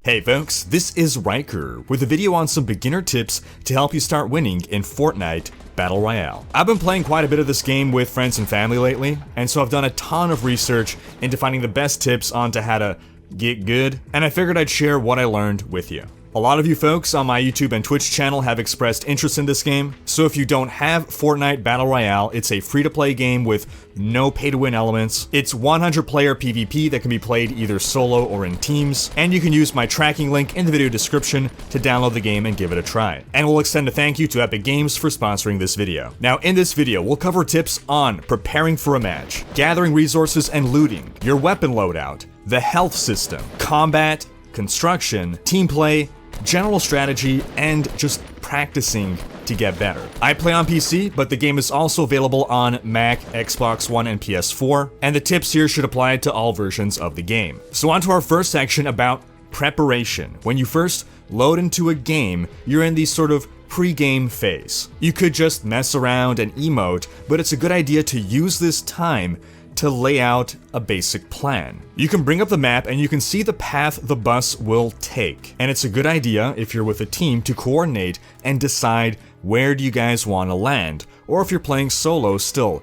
Hey folks, this is Rhykker with a video on some beginner tips to help you start winning in Fortnite Battle Royale. I've been playing quite a bit of this game with friends and family lately, and so I've done a ton of research into finding the best tips on to how to get good, and I figured I'd share what I learned with you. A lot of you folks on my YouTube and Twitch channel have expressed interest in this game, so if you don't have Fortnite Battle Royale, it's a free-to-play game with no pay-to-win elements. It's 100-player PvP that can be played either solo or in teams, and you can use my tracking link in the video description to download the game and give it a try. And we'll extend a thank you to Epic Games for sponsoring this video. Now, in this video, we'll cover tips on preparing for a match, gathering resources and looting, your weapon loadout, the health system, combat, construction, team play, general strategy, and just practicing to get better. I play on PC, but the game is also available on Mac, Xbox One, and PS4, and the tips here should apply to all versions of the game. So on to our first section about preparation. When you first load into a game, you're in the sort of pre-game phase. You could just mess around and emote, but it's a good idea to use this time to lay out a basic plan. You can bring up the map and you can see the path the bus will take. And it's a good idea if you're with a team to coordinate and decide where do you guys want to land. Or if you're playing solo still,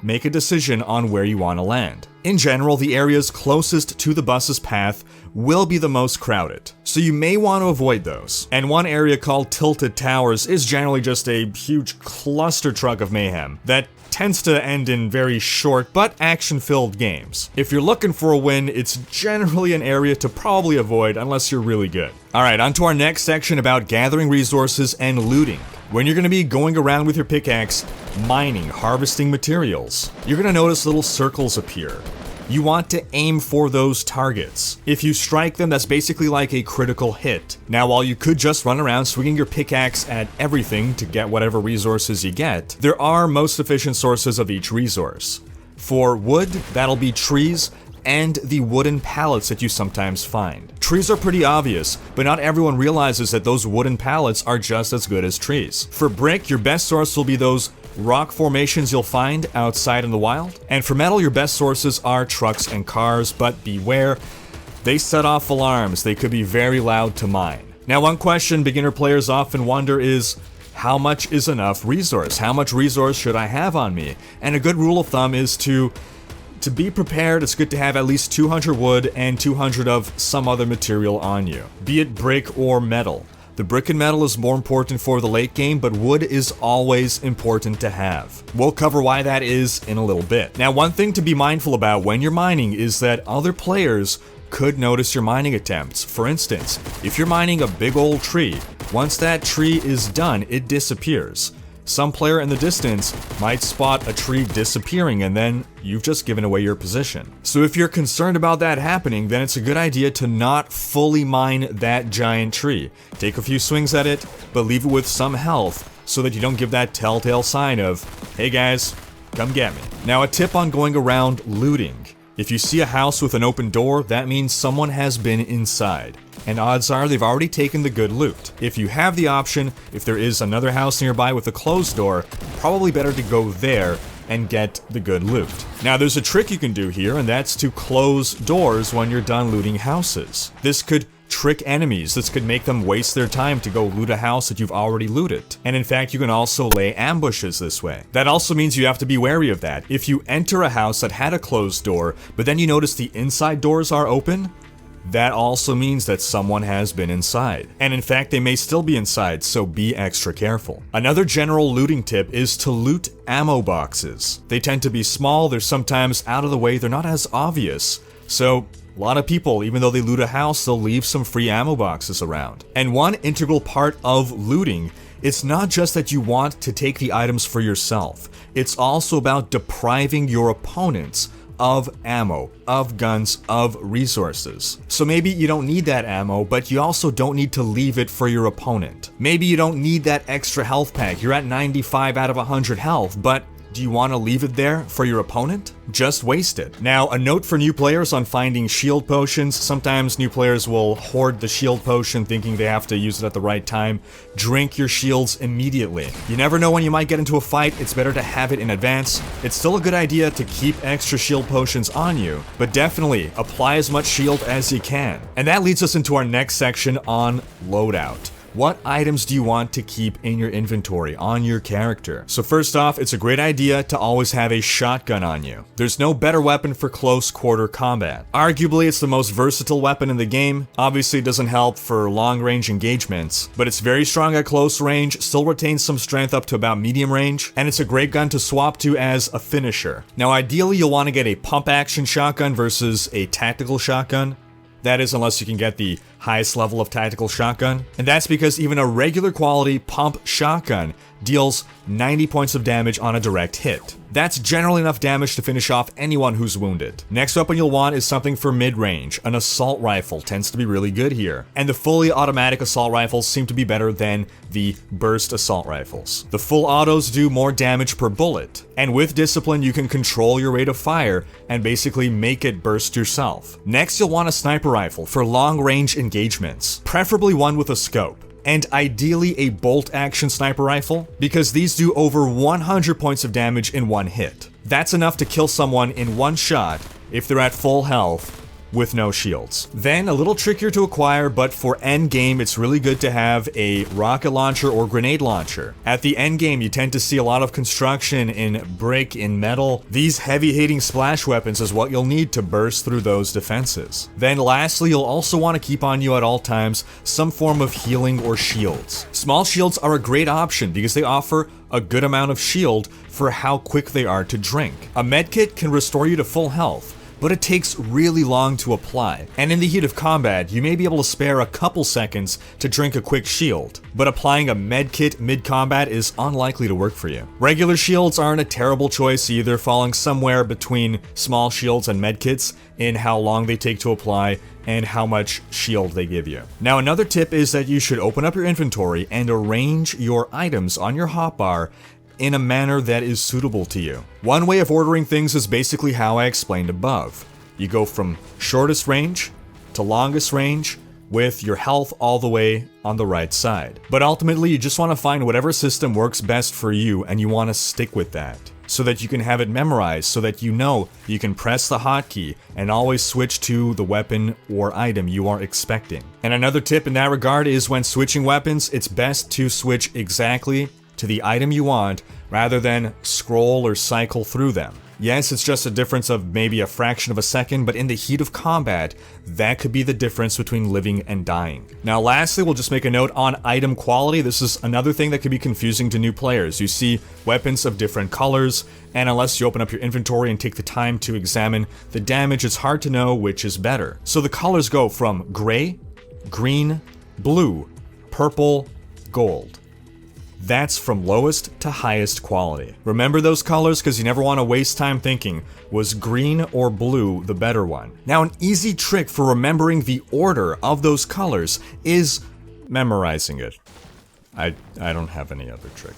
make a decision on where you want to land. In general, the areas closest to the bus's path will be the most crowded, so you may want to avoid those. And one area called Tilted Towers is generally just a huge cluster truck of mayhem that tends to end in very short but action-filled games. If you're looking for a win, it's generally an area to probably avoid unless you're really good. Alright, on to our next section about gathering resources and looting. When you're going to be going around with your pickaxe, mining, harvesting materials, you're going to notice little circles appear. You want to aim for those targets. If you strike them, that's basically like a critical hit. Now, while you could just run around swinging your pickaxe at everything to get whatever resources you get, there are most efficient sources of each resource. For wood, that'll be trees and the wooden pallets that you sometimes find. Trees are pretty obvious, but not everyone realizes that those wooden pallets are just as good as trees. For brick, your best source will be those rock formations you'll find outside in the wild. And for metal, your best sources are trucks and cars, but beware, they set off alarms. They could be very loud to mine. Now, one question beginner players often wonder is, how much is enough resource? How much resource should I have on me? And a good rule of thumb is to be prepared, it's good to have at least 200 wood and 200 of some other material on you, be it brick or metal. The brick and metal is more important for the late game, but wood is always important to have. We'll cover why that is in a little bit. Now, one thing to be mindful about when you're mining is that other players could notice your mining attempts. For instance, if you're mining a big old tree, once that tree is done, it disappears. Some player in the distance might spot a tree disappearing and then you've just given away your position. So if you're concerned about that happening, then it's a good idea to not fully mine that giant tree. Take a few swings at it, but leave it with some health so that you don't give that telltale sign of, hey guys, come get me. Now, a tip on going around looting. If you see a house with an open door, that means someone has been inside. And odds are they've already taken the good loot. If you have the option, if there is another house nearby with a closed door, probably better to go there and get the good loot. Now, there's a trick you can do here, and that's to close doors when you're done looting houses. This could trick enemies. This could make them waste their time to go loot a house that you've already looted. And in fact, you can also lay ambushes this way. That also means you have to be wary of that. If you enter a house that had a closed door, but then you notice the inside doors are open, that also means that someone has been inside. And in fact, they may still be inside, so be extra careful. Another general looting tip is to loot ammo boxes. They tend to be small, they're sometimes out of the way, they're not as obvious. So a lot of people, even though they loot a house, they'll leave some free ammo boxes around. And one integral part of looting, it's not just that you want to take the items for yourself. It's also about depriving your opponents of ammo, of guns, of resources. So maybe you don't need that ammo, but you also don't need to leave it for your opponent. Maybe you don't need that extra health pack. You're at 95 out of 100 health, but Do you want to leave it there for your opponent? Just waste it. Now, a note for new players on finding shield potions. Sometimes new players will hoard the shield potion thinking they have to use it at the right time. Drink your shields immediately. You never know when you might get into a fight. It's better to have it in advance. It's still a good idea to keep extra shield potions on you, but definitely apply as much shield as you can. And that leads us into our next section on loadout. What items do you want to keep in your inventory on your character? So first off, it's a great idea to always have a shotgun on you. There's no better weapon for close quarter combat. Arguably, it's the most versatile weapon in the game. Obviously, it doesn't help for long range engagements, but it's very strong at close range, still retains some strength up to about medium range, and it's a great gun to swap to as a finisher. Now, ideally, you'll want to get a pump action shotgun versus a tactical shotgun. That is, unless you can get the highest level of tactical shotgun. And that's because even a regular quality pump shotgun deals 90 points of damage on a direct hit. That's generally enough damage to finish off anyone who's wounded. Next weapon you'll want is something for mid-range. An assault rifle tends to be really good here. And the fully automatic assault rifles seem to be better than the burst assault rifles. The full autos do more damage per bullet. And with discipline, you can control your rate of fire and basically make it burst yourself. Next, you'll want a sniper rifle for long-range engagements, preferably one with a scope. And ideally a bolt-action sniper rifle, because these do over 100 points of damage in one hit. That's enough to kill someone in one shot if they're at full health with no shields. Then, a little trickier to acquire, but for endgame, it's really good to have a rocket launcher or grenade launcher. At the endgame, you tend to see a lot of construction in brick, in metal. These heavy-hitting splash weapons is what you'll need to burst through those defenses. Then lastly, you'll also want to keep on you at all times some form of healing or shields. Small shields are a great option because they offer a good amount of shield for how quick they are to drink. A medkit can restore you to full health, but it takes really long to apply. And in the heat of combat, you may be able to spare a couple seconds to drink a quick shield, but applying a medkit mid-combat is unlikely to work for you. Regular shields aren't a terrible choice either, falling somewhere between small shields and medkits in how long they take to apply and how much shield they give you. Now, another tip is that you should open up your inventory and arrange your items on your hotbar in a manner that is suitable to you. One way of ordering things is basically how I explained above. You go from shortest range to longest range with your health all the way on the right side. But ultimately, you just want to find whatever system works best for you and you want to stick with that, so that you can have it memorized, so that you know you can press the hotkey and always switch to the weapon or item you are expecting. And another tip in that regard is when switching weapons, it's best to switch exactly to the item you want rather than scroll or cycle through them. Yes, it's just a difference of maybe a fraction of a second, but in the heat of combat, that could be the difference between living and dying. Now lastly, we'll just make a note on item quality. This is another thing that could be confusing to new players. You see weapons of different colors, and unless you open up your inventory and take the time to examine the damage, it's hard to know which is better. So the colors go from gray, green, blue, purple, gold. That's from lowest to highest quality. Remember those colors because you never want to waste time thinking, was green or blue the better one? Now, an easy trick for remembering the order of those colors is memorizing it. I don't have any other trick.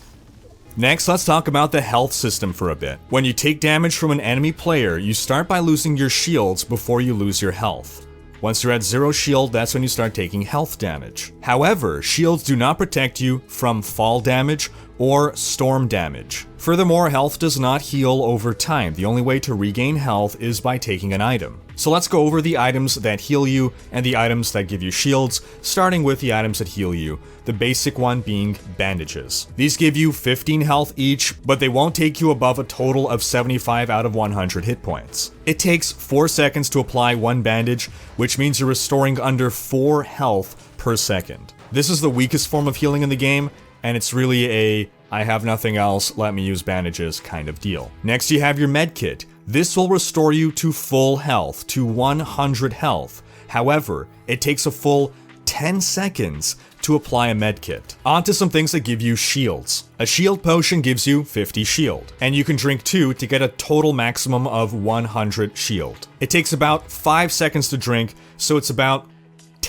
Next, let's talk about the health system for a bit. When you take damage from an enemy player, you start by losing your shields before you lose your health. Once you're at 0 shield, that's when you start taking health damage. However, shields do not protect you from fall damage or storm damage. Furthermore, health does not heal over time. The only way to regain health is by taking an item. So let's go over the items that heal you and the items that give you shields, starting with the items that heal you, the basic one being bandages. These give you 15 health each, but they won't take you above a total of 75 out of 100 hit points. It takes 4 seconds to apply one bandage, which means you're restoring under 4 health per second. This is the weakest form of healing in the game, and it's really a I have nothing else, let me use bandages kind of deal. Next, you have your med kit. This will restore you to full health, to 100 health. However, it takes a full 10 seconds to apply a med kit. On to some things that give you shields. A shield potion gives you 50 shield, and you can drink 2 to get a total maximum of 100 shield. It takes about 5 seconds to drink, so it's about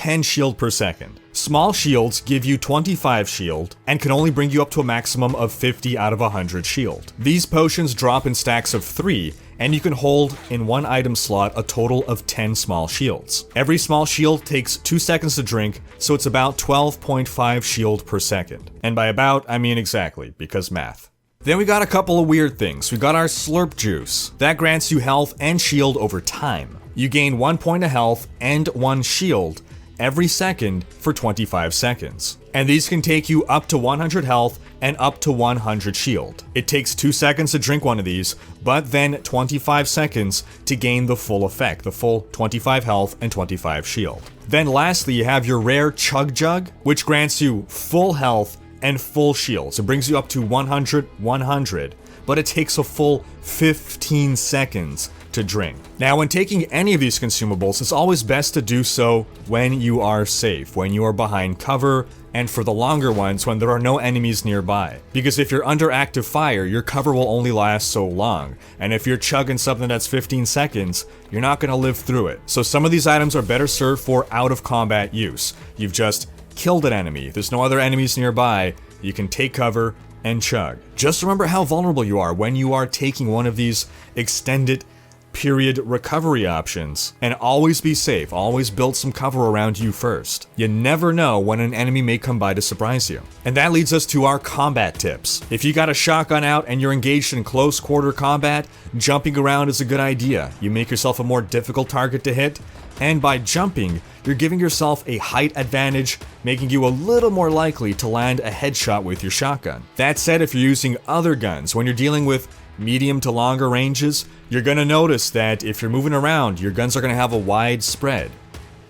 10 shield per second. Small shields give you 25 shield and can only bring you up to a maximum of 50 out of 100 shield. These potions drop in stacks of 3, and you can hold in one item slot a total of 10 small shields. Every small shield takes 2 seconds to drink, so it's about 12.5 shield per second. And by about, I mean exactly, because math. Then we got a couple of weird things. We got our slurp juice. That grants you health and shield over time. You gain 1 point of health and 1 shield every second for 25 seconds. And these can take you up to 100 health and up to 100 shield. It takes 2 seconds to drink one of these, but then 25 seconds to gain the full effect, the full 25 health and 25 shield. Then lastly, you have your rare Chug Jug, which grants you full health and full shields. It brings you up to 100, 100, but it takes a full 15 seconds to drink. Now, when taking any of these consumables, it's always best to do so when you are safe, when you are behind cover, and for the longer ones, when there are no enemies nearby. Because if you're under active fire, your cover will only last so long, and if you're chugging something that's 15 seconds, you're not going to live through it. So some of these items are better served for out of combat use. You've just killed an enemy, there's no other enemies nearby, you can take cover and chug. Just remember how vulnerable you are when you are taking one of these extended period recovery options, and always be safe, always build some cover around you first. You never know when an enemy may come by to surprise you. And that leads us to our combat tips. If you got a shotgun out and you're engaged in close quarter combat, jumping around is a good idea. You make yourself a more difficult target to hit, and by jumping, you're giving yourself a height advantage, making you a little more likely to land a headshot with your shotgun. That said, if you're using other guns, when you're dealing with medium to longer ranges, you're going to notice that if you're moving around, your guns are going to have a wide spread.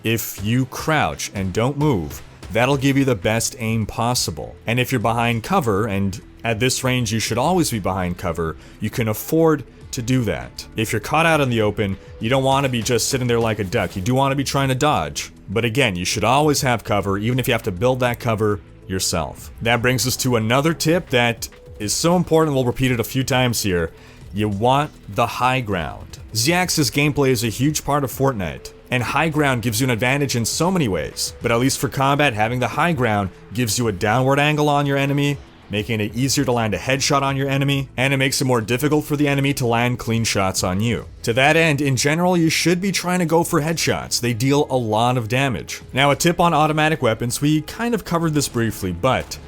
If you crouch and don't move, that'll give you the best aim possible. And if you're behind cover, and at this range you should always be behind cover, you can afford to do that. If you're caught out in the open, you don't want to be just sitting there like a duck. You do want to be trying to dodge. But again, you should always have cover, even if you have to build that cover yourself. That brings us to another tip that is so important, we'll repeat it a few times here. You want the high ground. Xiax's gameplay is a huge part of Fortnite, and high ground gives you an advantage in so many ways. But at least for combat, having the high ground gives you a downward angle on your enemy, making it easier to land a headshot on your enemy, and it makes it more difficult for the enemy to land clean shots on you. To that end, in general, you should be trying to go for headshots. They deal a lot of damage. Now, a tip on automatic weapons, we kind of covered this briefly, but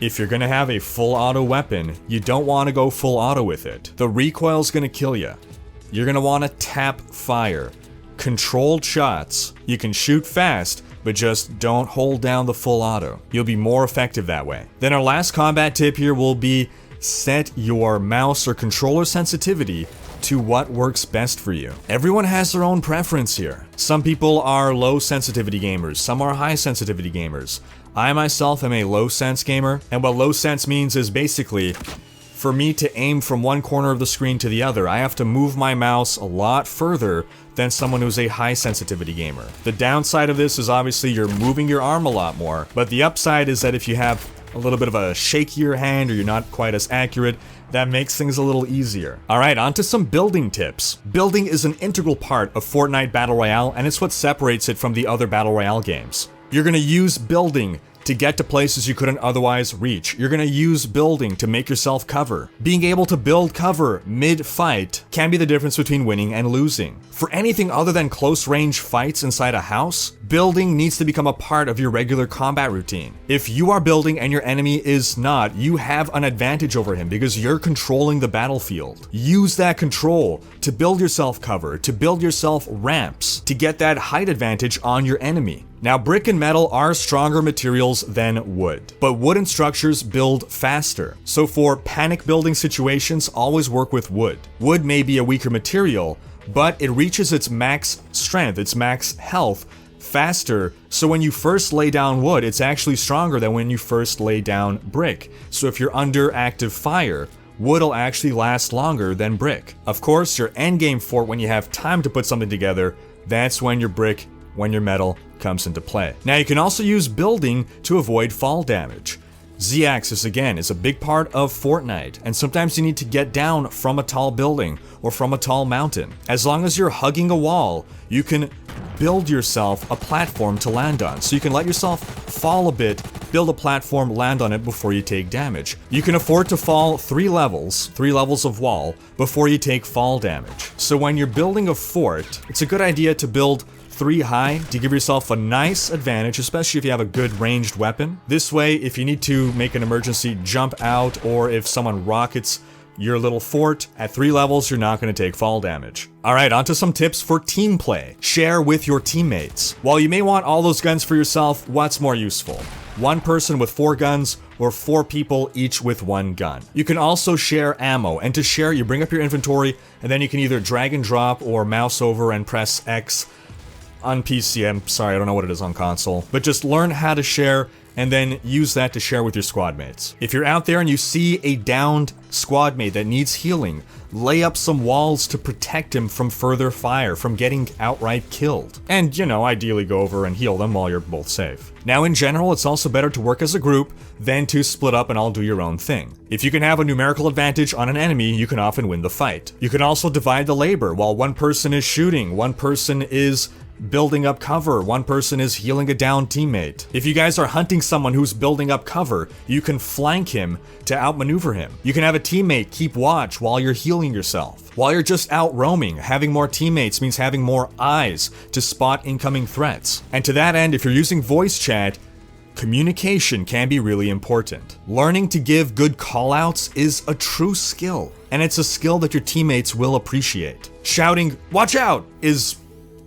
if you're gonna have a full auto weapon, you don't want to go full auto with it. The recoil's gonna kill you. You're gonna want to tap fire. Controlled shots. You can shoot fast, but just don't hold down the full auto. You'll be more effective that way. Then our last combat tip here will be set your mouse or controller sensitivity to what works best for you. Everyone has their own preference here. Some people are low sensitivity gamers, some are high sensitivity gamers. I myself am a low sense gamer, and what low sense means is basically, for me to aim from one corner of the screen to the other, I have to move my mouse a lot further than someone who's a high sensitivity gamer. The downside of this is obviously you're moving your arm a lot more, but the upside is that if you have a little bit of a shakier hand or you're not quite as accurate, that makes things a little easier. Alright, on to some building tips. Building is an integral part of Fortnite Battle Royale, and it's what separates it from the other Battle Royale games. You're gonna use building to get to places you couldn't otherwise reach. You're gonna use building to make yourself cover. Being able to build cover mid-fight can be the difference between winning and losing. For anything other than close-range fights inside a house, building needs to become a part of your regular combat routine. If you are building and your enemy is not, you have an advantage over him because you're controlling the battlefield. Use that control to build yourself cover, to build yourself ramps, to get that height advantage on your enemy. Now, brick and metal are stronger materials than wood, but wooden structures build faster. So for panic building situations, always work with wood. Wood may be a weaker material, but it reaches its max strength, its max health faster, so when you first lay down wood, it's actually stronger than when you first lay down brick. So if you're under active fire, wood will actually last longer than brick. Of course, your endgame fort, when you have time to put something together, that's when your brick, when your metal comes into play. Now you can also use building to avoid fall damage. Z-axis again is a big part of Fortnite, and sometimes you need to get down from a tall building or from a tall mountain. As long as you're hugging a wall, you can build yourself a platform to land on. So you can let yourself fall a bit, build a platform, land on it before you take damage. You can afford to fall 3 levels of wall before you take fall damage. So when you're building a fort, it's a good idea to build 3 high to give yourself a nice advantage, especially if you have a good ranged weapon. This way, if you need to make an emergency jump out, or if someone rockets your little fort, at 3 levels, you're not going to take fall damage. Alright, onto some tips for team play. Share with your teammates. While you may want all those guns for yourself, what's more useful? 1 person with 4 guns, or 4 people each with 1 gun. You can also share ammo, and to share, you bring up your inventory, and then you can either drag and drop or mouse over and press X. On PC, I'm sorry, I don't know what it is on console, but just learn how to share and then use that to share with your squad mates. If you're out there and you see a downed squad mate that needs healing, lay up some walls to protect him from further fire, from getting outright killed. And, you know, ideally go over and heal them while you're both safe. Now, in general, it's also better to work as a group than to split up and all do your own thing. If you can have a numerical advantage on an enemy, you can often win the fight. You can also divide the labor. While one person is shooting, one person is building up cover, one person is healing a downed teammate. If you guys are hunting someone who's building up cover, you can flank him to outmaneuver him. You can have a teammate keep watch while you're healing yourself. While you're just out roaming, having more teammates means having more eyes to spot incoming threats. And to that end, if you're using voice chat, communication can be really important. Learning to give good callouts is a true skill, and it's a skill that your teammates will appreciate. Shouting, "Watch out!" is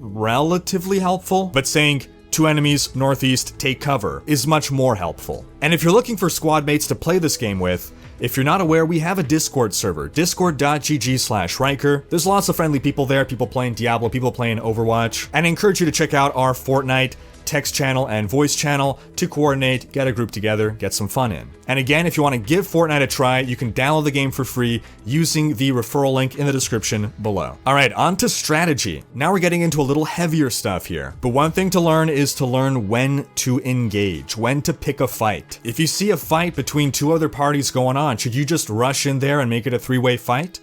relatively helpful, but saying, "2 enemies, northeast, take cover," is much more helpful. And if you're looking for squad mates to play this game with, if you're not aware, we have a Discord server, discord.gg/Rhykker. There's lots of friendly people there, people playing Diablo, people playing Overwatch, and I encourage you to check out our Fortnite text channel and voice channel to coordinate, get a group together, get some fun in. And again, if you want to give Fortnite a try, you can download the game for free using the referral link in the description below. Alright, on to strategy. Now we're getting into a little heavier stuff here. But one thing to learn is to learn when to engage, when to pick a fight. If you see a fight between 2 other parties going on, should you just rush in there and make it a 3-way fight?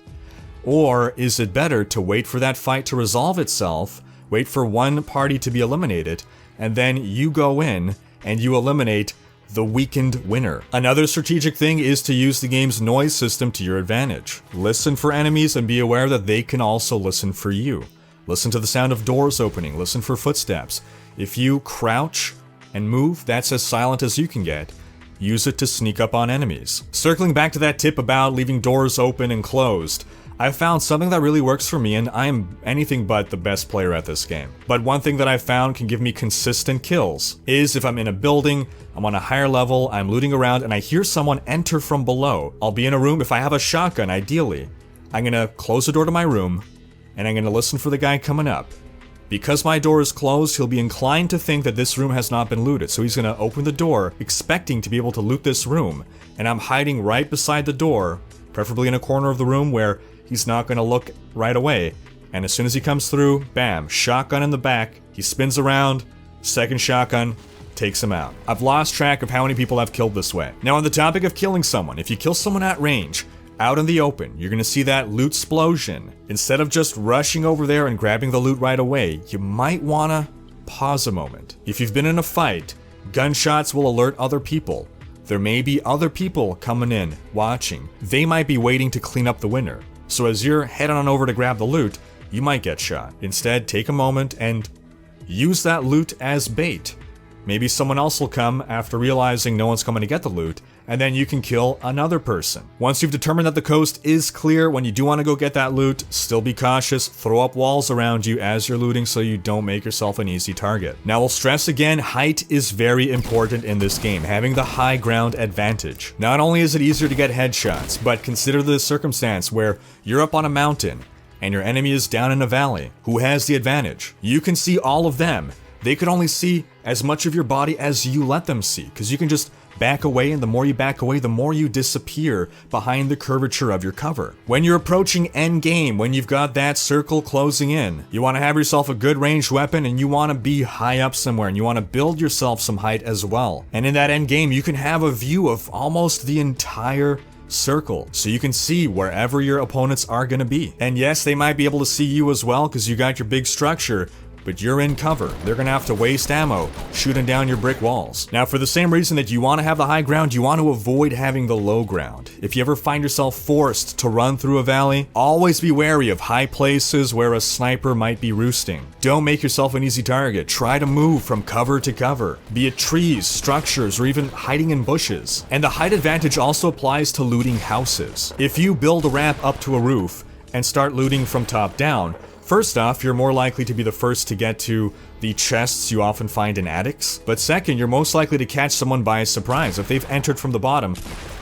Or is it better to wait for that fight to resolve itself, wait for one party to be eliminated, and then you go in and you eliminate the weakened winner? Another strategic thing is to use the game's noise system to your advantage. Listen for enemies and be aware that they can also listen for you. Listen to the sound of doors opening, listen for footsteps. If you crouch and move, that's as silent as you can get. Use it to sneak up on enemies. Circling back to that tip about leaving doors open and closed, I've found something that really works for me, and I am anything but the best player at this game. But one thing that I've found can give me consistent kills is if I'm in a building, I'm on a higher level, I'm looting around, and I hear someone enter from below. I'll be in a room, if I have a shotgun, ideally. I'm gonna close the door to my room, and I'm gonna listen for the guy coming up. Because my door is closed, he'll be inclined to think that this room has not been looted, so he's gonna open the door, expecting to be able to loot this room, and I'm hiding right beside the door, preferably in a corner of the room where he's not going to look right away. And as soon as he comes through, bam, shotgun in the back, he spins around, second shotgun, takes him out. I've lost track of how many people I've killed this way. Now on the topic of killing someone, if you kill someone at range, out in the open, you're going to see that loot explosion. Instead of just rushing over there and grabbing the loot right away, you might want to pause a moment. If you've been in a fight, gunshots will alert other people. There may be other people coming in, watching. They might be waiting to clean up the winner. So as you're heading on over to grab the loot, you might get shot. Instead, take a moment and use that loot as bait. Maybe someone else will come after realizing no one's coming to get the loot, and then you can kill another person. Once you've determined that the coast is clear, when you do want to go get that loot, still be cautious, throw up walls around you as you're looting so you don't make yourself an easy target. Now we'll stress again, height is very important in this game, having the high ground advantage. Not only is it easier to get headshots, but consider the circumstance where you're up on a mountain and your enemy is down in a valley. Who has the advantage? You can see all of them. They could only see as much of your body as you let them see, because you can just back away, and the more you back away, the more you disappear behind the curvature of your cover. When you're approaching end game, when you've got that circle closing in, you want to have yourself a good ranged weapon, and you want to be high up somewhere, and you want to build yourself some height as well. And in that end game, you can have a view of almost the entire circle, so you can see wherever your opponents are going to be. And yes, they might be able to see you as well because you got your big structure, but you're in cover. They're gonna have to waste ammo shooting down your brick walls. Now, for the same reason that you want to have the high ground, you want to avoid having the low ground. If you ever find yourself forced to run through a valley, always be wary of high places where a sniper might be roosting. Don't make yourself an easy target. Try to move from cover to cover, be it trees, structures, or even hiding in bushes. And the height advantage also applies to looting houses. If you build a ramp up to a roof and start looting from top down, first off, you're more likely to be the first to get to the chests you often find in attics. But second, you're most likely to catch someone by surprise. If they've entered from the bottom,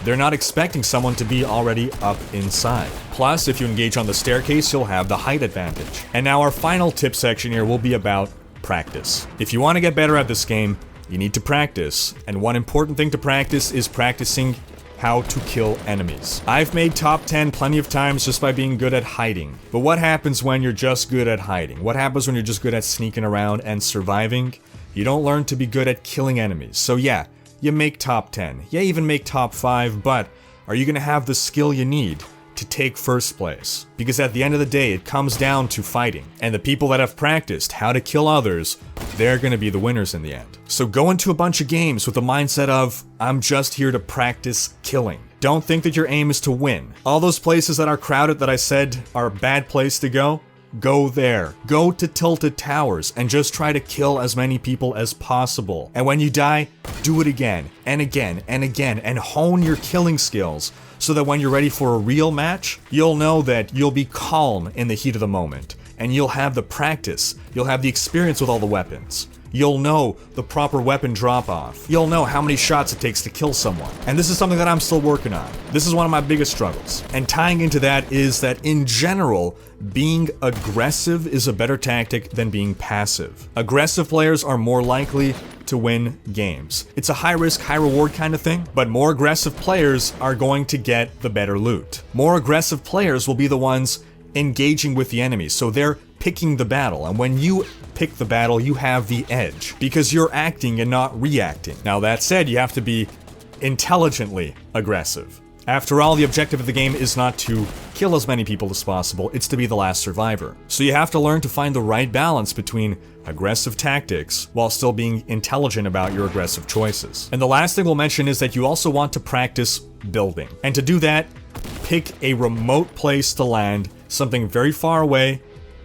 they're not expecting someone to be already up inside. Plus, if you engage on the staircase, you'll have the height advantage. And now our final tip section here will be about practice. If you want to get better at this game, you need to practice. And one important thing to practice is practicing how to kill enemies. I've made top 10 plenty of times just by being good at hiding. But what happens when you're just good at hiding? What happens when you're just good at sneaking around and surviving? You don't learn to be good at killing enemies. So yeah, you make top 10. You even make top 5, but are you gonna have the skill you need to take first place? Because at the end of the day, it comes down to fighting. And the people that have practiced how to kill others, they're gonna be the winners in the end. So go into a bunch of games with the mindset of, I'm just here to practice killing. Don't think that your aim is to win. All those places that are crowded that I said are a bad place to go there. Go to Tilted Towers and just try to kill as many people as possible. And when you die, do it again and again and again and hone your killing skills so that when you're ready for a real match, you'll know that you'll be calm in the heat of the moment and you'll have the practice, you'll have the experience with all the weapons. You'll know the proper weapon drop-off. You'll know how many shots it takes to kill someone. And this is something that I'm still working on. This is one of my biggest struggles. And tying into that is that in general, being aggressive is a better tactic than being passive. Aggressive players are more likely to win games. It's a high risk, high reward kind of thing, but more aggressive players are going to get the better loot. More aggressive players will be the ones engaging with the enemy, so they're picking the battle, and when you pick the battle, you have the edge, because you're acting and not reacting. Now that said, you have to be intelligently aggressive. After all, the objective of the game is not to kill as many people as possible, it's to be the last survivor. So you have to learn to find the right balance between aggressive tactics while still being intelligent about your aggressive choices. And the last thing we'll mention is that you also want to practice building. And to do that, pick a remote place to land, something very far away,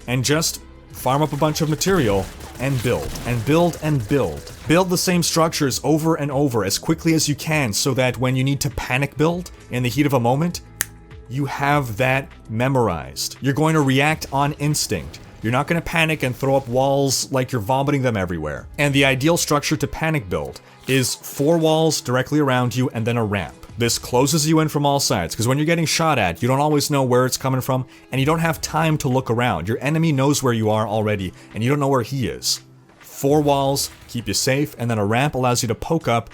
and just farm up a bunch of material and build, and build, and build. Build the same structures over and over as quickly as you can so that when you need to panic build in the heat of a moment, you have that memorized. You're going to react on instinct. You're not going to panic and throw up walls like you're vomiting them everywhere. And the ideal structure to panic build is 4 walls directly around you and then a ramp. This closes you in from all sides, because when you're getting shot at, you don't always know where it's coming from, and you don't have time to look around. Your enemy knows where you are already, and you don't know where he is. 4 walls keep you safe, and then a ramp allows you to poke up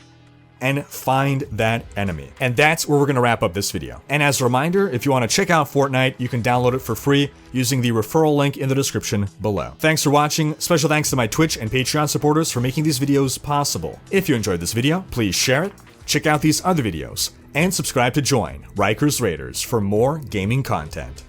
and find that enemy. And that's where we're going to wrap up this video. And as a reminder, if you want to check out Fortnite, you can download it for free using the referral link in the description below. Thanks for watching. Special thanks to my Twitch and Patreon supporters for making these videos possible. If you enjoyed this video, please share it, check out these other videos, and subscribe to join Rhykker's Raiders for more gaming content.